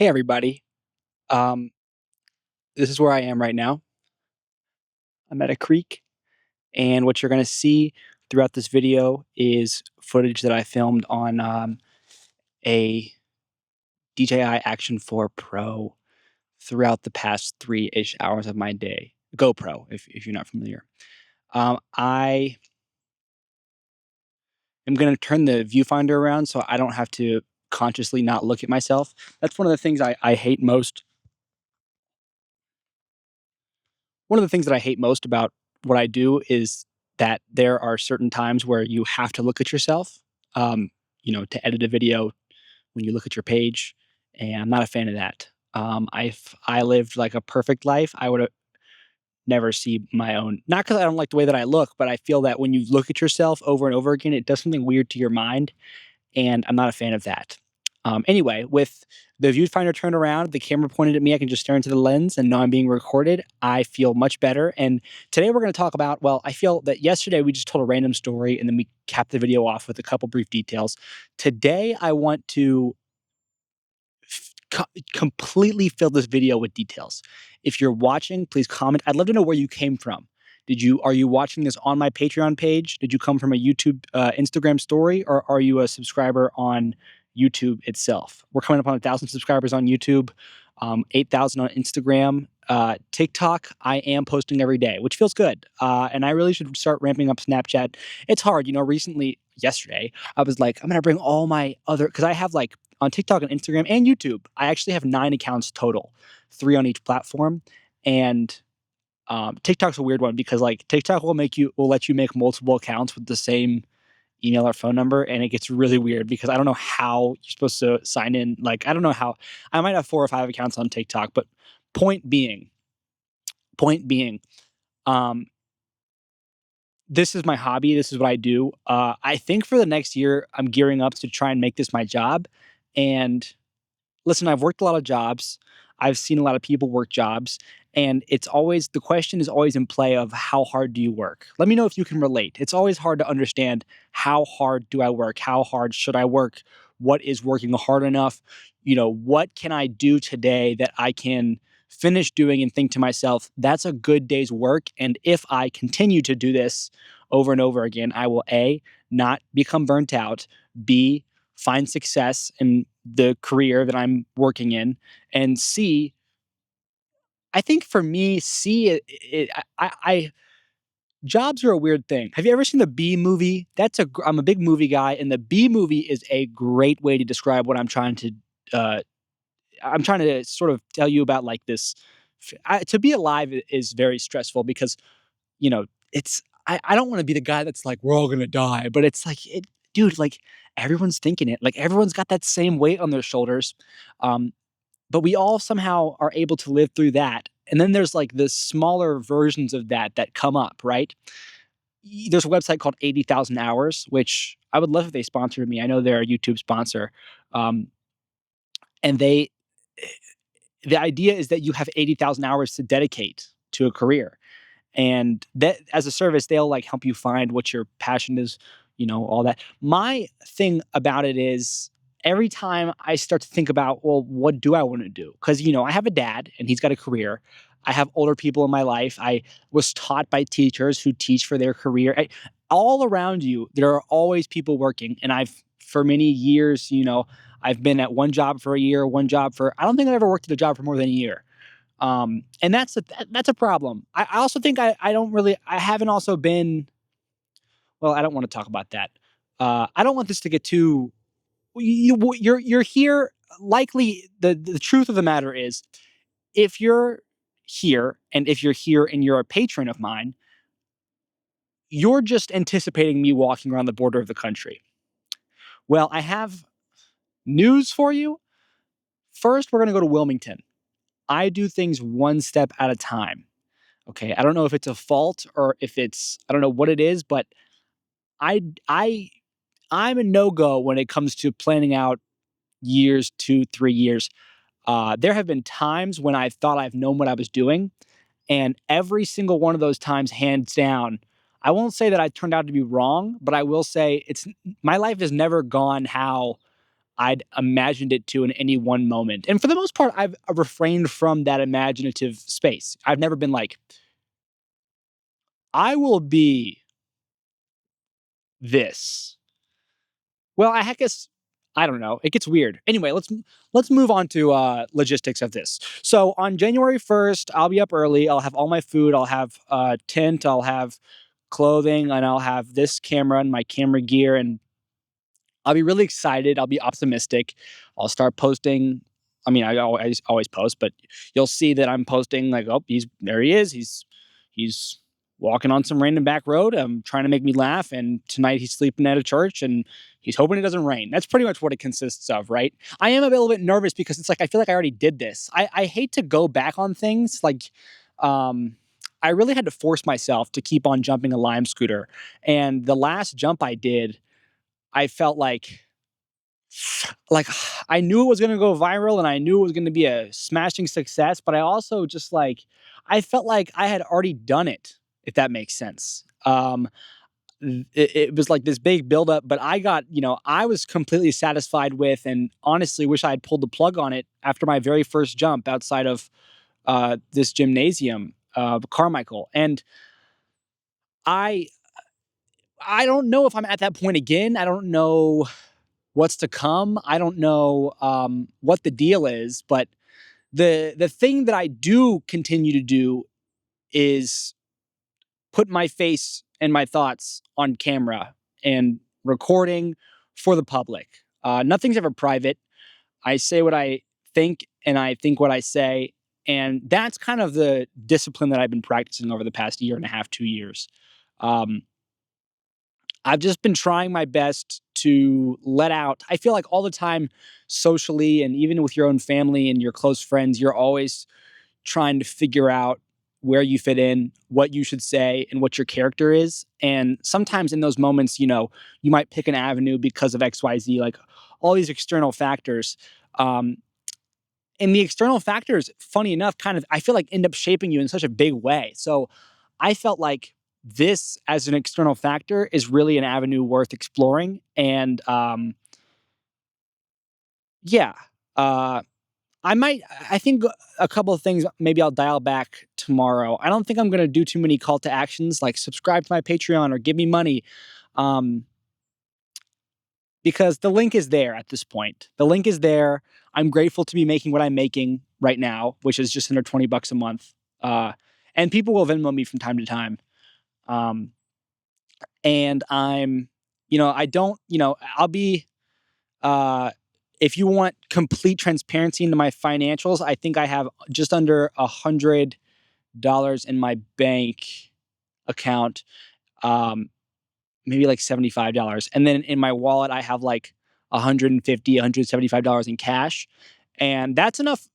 Hey everybody. Um, this is where I am right now. I'm at a creek, and what you're gonna see throughout this video is footage that I filmed on a DJI Action 4 Pro throughout the past 3-ish hours of my day. GoPro, if you're not familiar. I am gonna turn the viewfinder around so I don't have to consciously not look at myself. That's one of the things I hate most. One of the things that I hate most about what I do is that there are certain times where you have to look at yourself, um, to edit a video when you look at your page, and I'm not a fan of that. If I lived like a perfect life, I would never see my own. Not because I don't like the way that I look, but I feel that when you look at yourself over and over again, it does something weird to your mind, and I'm not a fan of that. Anyway, with the viewfinder turned around, the camera pointed at me, I can just stare into the lens and know I'm being recorded. I feel much better. And today we're going to talk about, well, I feel that yesterday we just told a random story and then we capped the video off with a couple brief details. Today I want to completely fill this video with details. If you're watching, please comment. I'd love to know where you came from. Are you watching this on my Patreon page? Did you come from a YouTube, Instagram story, or are you a subscriber on YouTube itself? We're coming up on 1,000 subscribers on YouTube, 8,000 on Instagram. TikTok, I am posting every day, which feels good. And I really should start ramping up Snapchat. It's hard, recently, yesterday, I was like, I'm going to bring all my other, because I have like on TikTok and Instagram and YouTube, I actually have 9 accounts total, 3 on each platform. And TikTok's a weird one because like TikTok will let you make multiple accounts with the same email or phone number, and it gets really weird because I don't know how you're supposed to sign in. Like I don't know how. I might have 4 or 5 accounts on TikTok, but point being, point being, um, this is my hobby. This is what I do. I think for the next year, I'm gearing up to try and make this my job. And listen, I've worked a lot of jobs. I've seen a lot of people work jobs, and it's always the question is always in play of how hard do you work? Let me know if you can relate. It's always hard to understand how hard do I work? How hard should I work? What is working hard enough? What can I do today that I can finish doing and think to myself, that's a good day's work. And if I continue to do this over and over again, I will A, not become burnt out, B, find success in the career that I'm working in, and C, I think for me, C, jobs are a weird thing. Have you ever seen the Bee Movie? I'm a big movie guy, and the Bee Movie is a great way to describe what uh, I'm trying to sort of tell you about like this. To be alive is very stressful because it's I don't want to be the guy that's like we're all gonna die, but it's like dude, like everyone's thinking it, like everyone's got that same weight on their shoulders, um, but we all somehow are able to live through that. And then there's like the smaller versions of that come up, right? There's a website called 80,000 Hours, which I would love if they sponsored me. I know they're a YouTube sponsor, um, and the idea is that you have 80,000 hours to dedicate to a career. And that as a service, they'll like help you find what your passion is, all that. My thing about it is every time I start to think about, well, what do I want to do? Because, I have a dad and he's got a career. I have older people in my life. I was taught by teachers who teach for their career. All around you, there are always people working. And for many years, I've been at one job for a year, I don't think I've ever worked at a job for more than a year. And that's a problem. I also think I haven't also been, well, I don't want to talk about that. I don't want this to get too, you're here. Likely the truth of the matter is if you're here and if you're here and you're a patron of mine, you're just anticipating me walking around the border of the country. Well, I have news for you. First, we're going to go to Wilmington. I do things one step at a time. Okay, I don't know if it's a fault or if I don't know what it is, but I I I'm a no-go when it comes to planning out years, 2, 3 years. There have been times when I thought I've known what I was doing, and every single one of those times, hands down, I won't say that I turned out to be wrong, but I will say my life has never gone how I'd imagined it to in any one moment. And for the most part, I've refrained from that imaginative space. I've never been like, I will be this. Well, I guess I don't know. It gets weird. Anyway, let's move on to logistics of this. So on January 1st, I'll be up early. I'll have all my food. I'll have tent. I'll have clothing, and I'll have this camera and my camera gear, and I'll be really excited. I'll be optimistic. I'll start posting. I mean, I always post, but you'll see that I'm posting like, oh, he's there. He is. He's walking on some random back road. Trying to make me laugh. And tonight he's sleeping at a church, and he's hoping it doesn't rain. That's pretty much what it consists of, right? I am a little bit nervous because it's like I feel like I already did this. I hate to go back on things. Like, I really had to force myself to keep on jumping a Lime scooter, and the last jump I did, I felt like I knew it was gonna go viral and I knew it was gonna be a smashing success, but I also just like I felt like I had already done it, if that makes sense. It was like this big buildup, but I was completely satisfied with, and honestly wish I had pulled the plug on it after my very first jump outside of this gymnasium, Carmichael. And I I don't know if I'm at that point again. I don't know what's to come. I don't know what the deal is, but the thing that I do continue to do is put my face and my thoughts on camera and recording for the public. Nothing's ever private. I say what I think and I think what I say. And that's kind of the discipline that I've been practicing over the past year and a half, 2 years. Um, I've just been trying my best to let out. I feel like all the time, socially, and even with your own family and your close friends, you're always trying to figure out where you fit in, what you should say, and what your character is. And sometimes in those moments, you might pick an avenue because of XYZ, like all these external factors. Um, and the external factors, funny enough, kind of, I feel like end up shaping you in such a big way. So I felt like this as an external factor is really an avenue worth exploring. And yeah, uh, I think a couple of things maybe I'll dial back tomorrow. I don't think I'm going to do too many call to actions like subscribe to my Patreon or give me money. Um, because the link is there at this point. The link is there. I'm grateful to be making what I'm making right now, which is just under $20 a month. And people will Venmo me from time to time. Um, and I don't, I'll be, uh, if you want complete transparency into my financials, I think I have just under $100 in my bank account. Um, Maybe like $75. And then in my wallet, I have like 150, $175 in cash. And that's enough.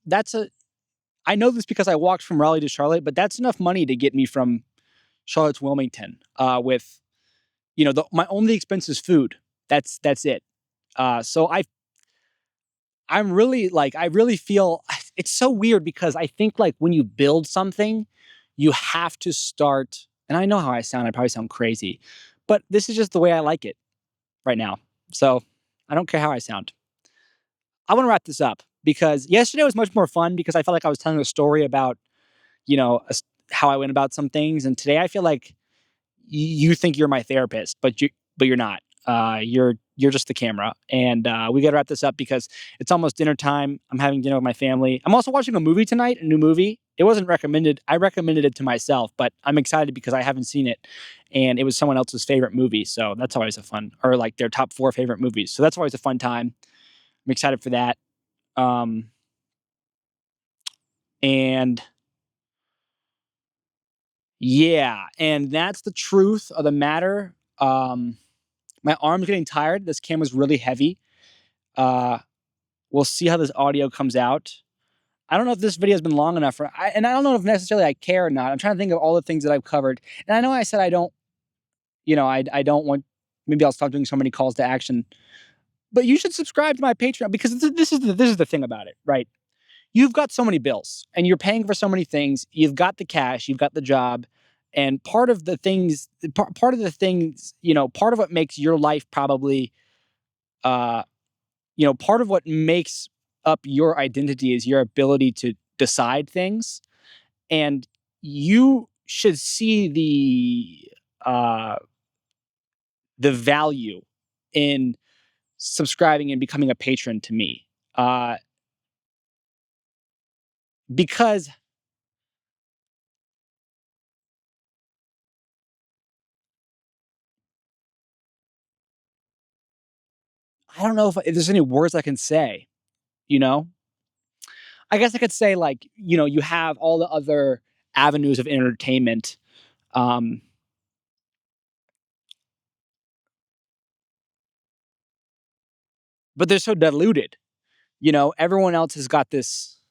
I know this because I walked from Raleigh to Charlotte, but that's enough money to get me from Charlotte to Wilmington, with, my only expense is food. That's it. So I'm really like, I really feel it's so weird because I think like when you build something, you have to start, and I know how I sound. I probably sound crazy, but this is just the way I like it right now. So I don't care how I sound. I want to wrap this up because yesterday was much more fun because I felt like I was telling a story about, you know, a s how I went about some things, and today I feel like you think you're my therapist, but you're not. You're just the camera, and we got to wrap this up because it's almost dinner time. I'm having dinner with my family. I'm also watching a movie tonight, a new movie. It wasn't recommended. I recommended it to myself, but I'm excited because I haven't seen it, and it was someone else's favorite movie. So that's always a fun, or like their top four favorite movies. So that's always a fun time. I'm excited for that. Um, and yeah, and that's the truth of the matter. My arm's getting tired. This camera's really heavy. Uh, we'll see how this audio comes out. I don't know if this video has been long enough and I don't know if necessarily I care or not. I'm trying to think of all the things that I've covered. And I know I said I don't, I don't want, maybe I'll stop doing so many calls to action, but you should subscribe to my Patreon because this is the thing about it, right? You've got so many bills and you're paying for so many things. You've got the cash, you've got the job, and part of the things, part of what makes your life probably uh part of what makes up your identity is your ability to decide things, and you should see the value in subscribing and becoming a patron to me. Because I don't know if there's any words I can say, you know? I guess I could say, like, you have all the other avenues of entertainment, um, but they're so diluted. Everyone else has got this.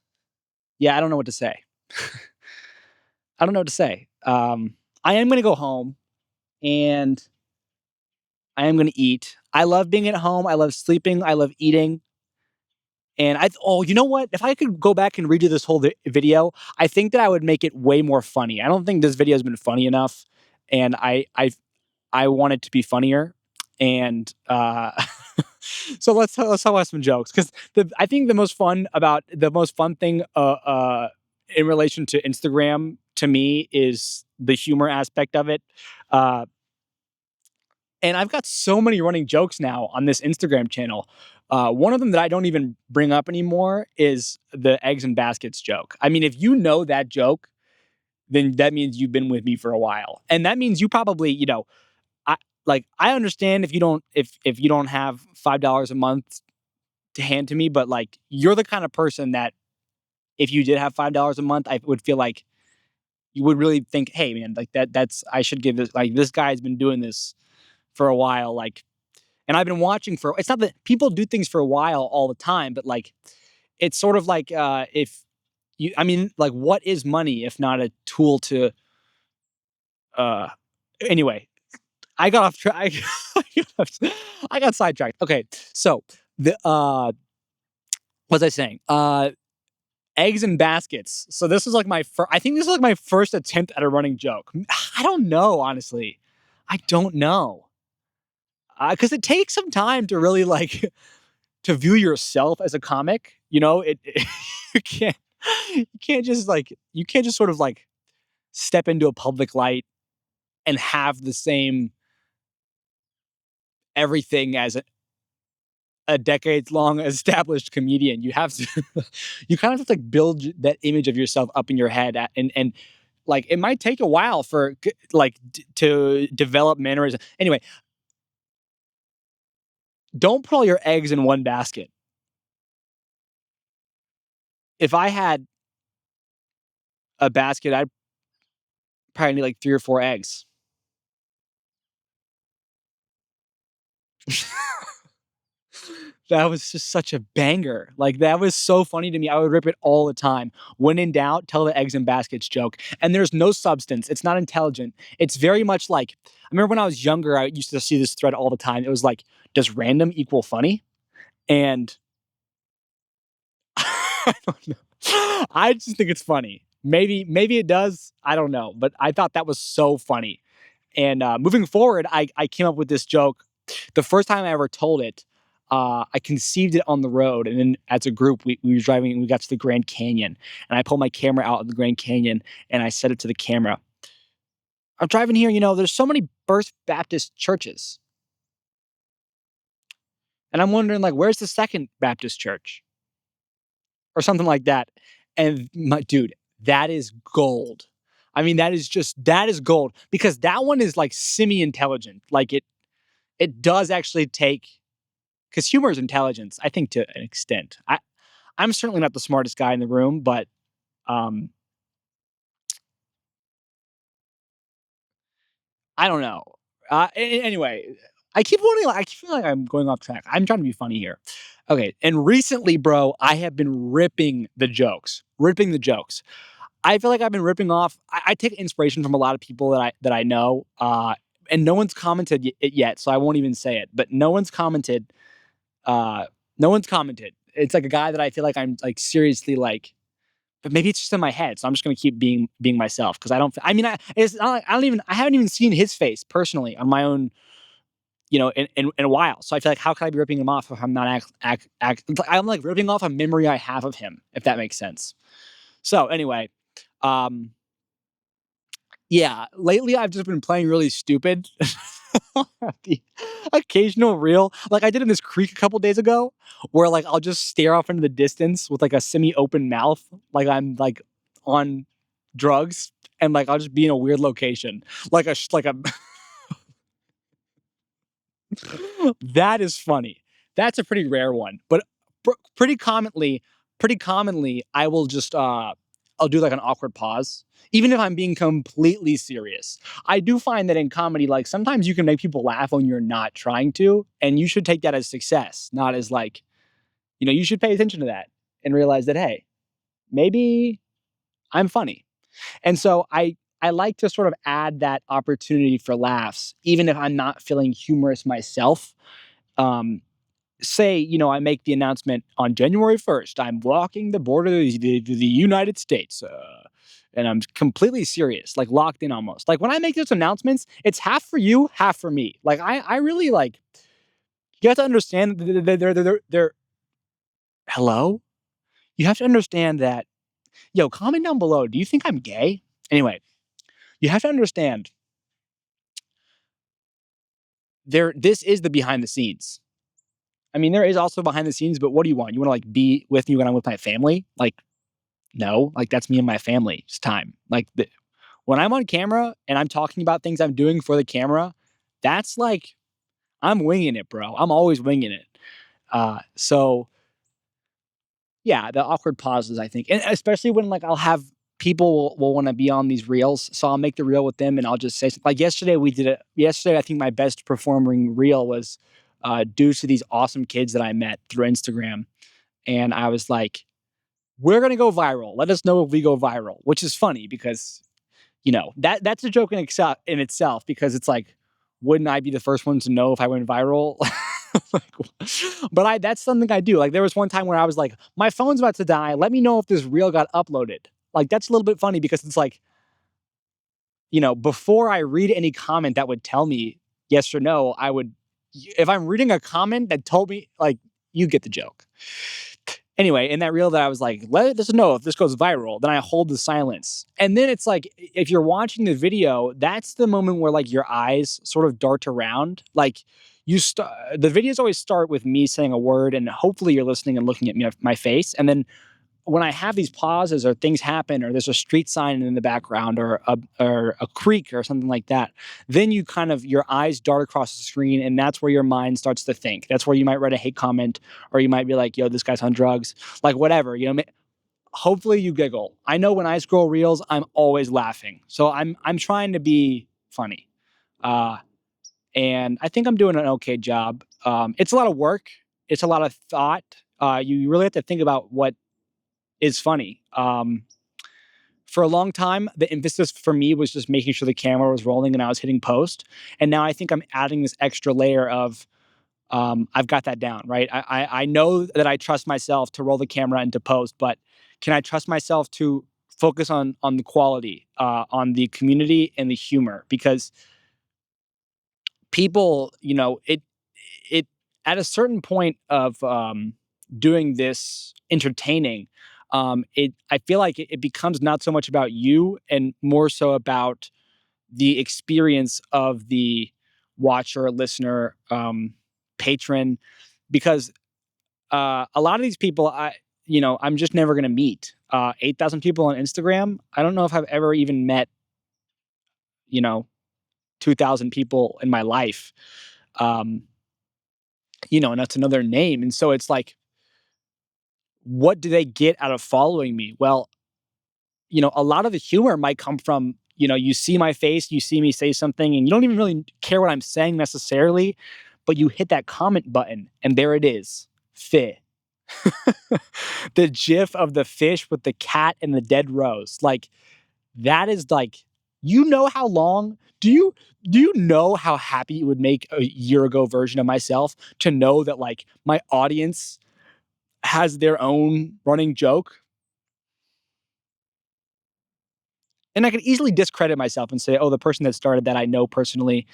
Yeah, I don't know what to say. I don't know what to say. I am gonna go home and I am gonna eat. I love being at home. I love sleeping. I love eating. And you know what? If I could go back and redo this whole video, I think that I would make it way more funny. I don't think this video has been funny enough, and I want it to be funnier. And so let's talk about some jokes, because I think the most fun thing in relation to Instagram to me is the humor aspect of it. Uh, and I've got so many running jokes now on this Instagram channel. One of them that I don't even bring up anymore is the eggs and baskets joke. I mean, if you know that joke, then that means you've been with me for a while, and that means you probably, I I understand if you don't have $5 a month to hand to me, but like you're the kind of person that if you did have $5 a month, I would feel like you would really think, hey man, like that's I should give this, like, this guy's been doing this for a while, like, and I've been watching for, it's not that people do things for a while all the time, but like it's sort of like if you I mean, like, what is money if not a tool to uh anyway, I got off track. I got sidetracked. Okay, so the what was I saying? Eggs and baskets. So this was like my first. I think this was like my first attempt at a running joke. I don't know, honestly. I don't know, because it takes some time to really like to view yourself as a comic. You can't you can't just sort of like step into a public light and have the same everything as a decades long established comedian. You have to you kind of have to like build that image of yourself up in your head, and like it might take a while for to develop mannerisms. Anyway, don't put all your eggs in one basket. If I had a basket, I'd probably need like 3 or 4 eggs. That was just such a banger. Like, that was so funny to me. I would rip it all the time. When in doubt, tell the eggs and baskets joke. And there's no substance. It's not intelligent. It's very much like, I remember when I was younger, I used to see this thread all the time. It was like, does random equal funny? And I don't know. I just think it's funny. Maybe it does. I don't know. But I thought that was so funny. And moving forward, I came up with this joke. The first time I ever told it, I conceived it on the road, and then as a group, we were driving and we got to the Grand Canyon, and I pulled my camera out of the Grand Canyon and I said it to the camera. I'm driving here, there's so many First Baptist churches, and I'm wondering, like, where's the Second Baptist church or something like that. And my dude, that is gold. I mean, that is gold, because that one is like semi-intelligent. Like it does actually take, because humor is intelligence, I think, to an extent. I'm certainly not the smartest guy in the room, but um, I don't know. Anyway, I keep feeling like I'm going off track. I'm trying to be funny here. Okay, and recently, bro, I have been ripping the jokes. I feel like I've been ripping off. I take inspiration from a lot of people that I know, and no one's commented it yet, so I won't even say it. But no one's commented. Uh, no one's commented. It's like a guy that I feel like I'm like seriously like, but maybe it's just in my head. So I'm just gonna keep being myself, because I don't. I mean, it's not like I haven't even seen his face personally on my own in a while. So I feel like how can I be ripping him off if I'm not I'm like ripping off a memory I have of him, if that makes sense. So anyway, um, yeah, lately I've just been playing really stupid. The occasional reel, like I did in this creek a couple days ago, where like I'll just stare off into the distance with like a semi-open mouth, like I'm like on drugs, and like I'll just be in a weird location, like a that is funny. That's a pretty rare one, but pretty commonly, I will just I'll do like an awkward pause, even if I'm being completely serious. I do find that in comedy, like sometimes you can make people laugh when you're not trying to, and you should take that as success, not as like you should pay attention to that and realize that hey, maybe I'm funny. And so I like to sort of add that opportunity for laughs, even if I'm not feeling humorous myself. Um, Say, I make the announcement on January 1st, I'm walking the border of the United States. And I'm completely serious, like locked in almost. Like when I make those announcements, it's half for you, half for me. Like I really like, you have to understand that they're hello? You have to understand that, yo, comment down below. Do you think I'm gay? Anyway, you have to understand this is the behind the scenes. I mean, there is also behind the scenes, but what do you want? You want to like be with me when I'm with my family? Like, no, like that's me and my family's time. Like when I'm on camera and I'm talking about things I'm doing for the camera, that's like I'm winging it, bro. I'm always winging it. So yeah, the awkward pauses, I think, and especially when like I'll have people will want to be on these reels, so I'll make the reel with them, and I'll just say something. Like yesterday, we did it. Yesterday, I think my best performing reel was due to these awesome kids that I met through Instagram, and I was like, "We're gonna go viral. Let us know if we go viral," which is funny because that's a joke in itself because it's like, wouldn't I be the first one to know if I went viral? Like, but that's something I do. Like there was one time where I was like, my phone's about to die. Let me know if this reel got uploaded. Like that's a little bit funny because it's like, before I read any comment that would tell me yes or no, if I'm reading a comment that told me like, you get the joke. Anyway, in that reel that I was like, let us know if this goes viral, then I hold the silence. And then it's like, if you're watching the video, that's the moment where like your eyes sort of dart around. Like the videos always start with me saying a word and hopefully you're listening and looking at me, my face. And then when I have these pauses or things happen or there's a street sign in the background or a creek or something like that, then you kind of your eyes dart across the screen and that's where your mind starts to think. That's where you might write a hate comment or you might be like, "Yo, this guy's on drugs," like whatever. Hopefully you giggle. I know when I scroll reels, I'm always laughing, so I'm trying to be funny, uh, and I think I'm doing an okay job. It's a lot of work. It's a lot of thought. You really have to think about what is funny. For a long time, the emphasis for me was just making sure the camera was rolling and I was hitting post. And now I think I'm adding this extra layer of I've got that down, right? I know that I trust myself to roll the camera into post, but can I trust myself to focus on the quality, on the community and the humor? Because people, it at a certain point of doing this entertaining, it I feel like it becomes not so much about you and more so about the experience of the watcher, listener, patron, because a lot of these people, I'm just never gonna meet. 8,000 people on Instagram. I don't know if I've ever even met, you know, 2,000 people in my life. Um, and that's another name. And so it's like, what do they get out of following me? Well, a lot of the humor might come from, you see my face, you see me say something, and you don't even really care what I'm saying necessarily, but you hit that comment button, and there it is. Fit. The gif of the fish with the cat and the dead rose. Like, that is like, how long? Do you know how happy it would make a year ago version of myself to know that like my audience has their own running joke? And I could easily discredit myself and say, "Oh, the person that started that I know personally."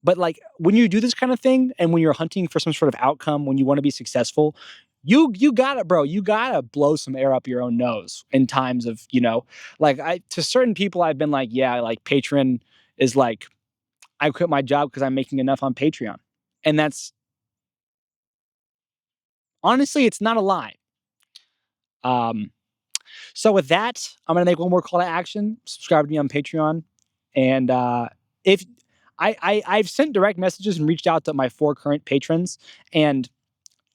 But, like, when you do this kind of thing and when you're hunting for some sort of outcome, when you wanna be successful, you gotta bro, you gotta blow some air up your own nose in times of, like, I to certain people, I've been like, "Yeah, like, Patreon is like I quit my job because 'cause I'm making enough on Patreon." And that's honestly, it's not a lie. Um, so with that, I'm gonna make one more call to action. Subscribe to me on Patreon, and, if I've sent direct messages and reached out to my 4 current patrons, and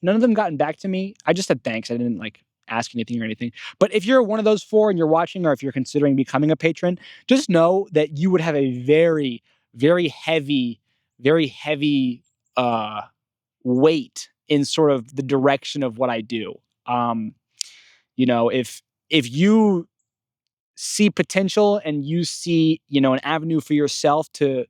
none of them gotten back to me. I just said thanks. I didn't like ask anything or anything. But if you're one of those 4 and you're watching, or if you're considering becoming a patron, just know that you would have a very, very heavy uh, weight in sort of the direction of what I do. Um, if you see potential and you see, an avenue for yourself to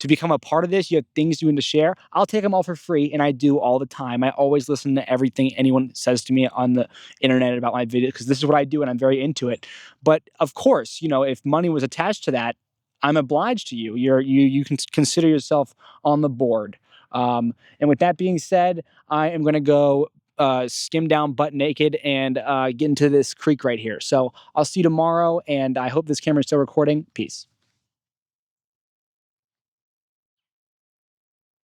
become a part of this, you have things you want to share, I'll take them all for free, and I do all the time. I always listen to everything anyone says to me on the internet about my video because this is what I do and I'm very into it. But of course, if money was attached to that, I'm obliged to you. You can consider yourself on the board. And with that being said, I am going to go skim down butt naked and get into this creek right here. So I'll see you tomorrow, and I hope this camera is still recording. Peace.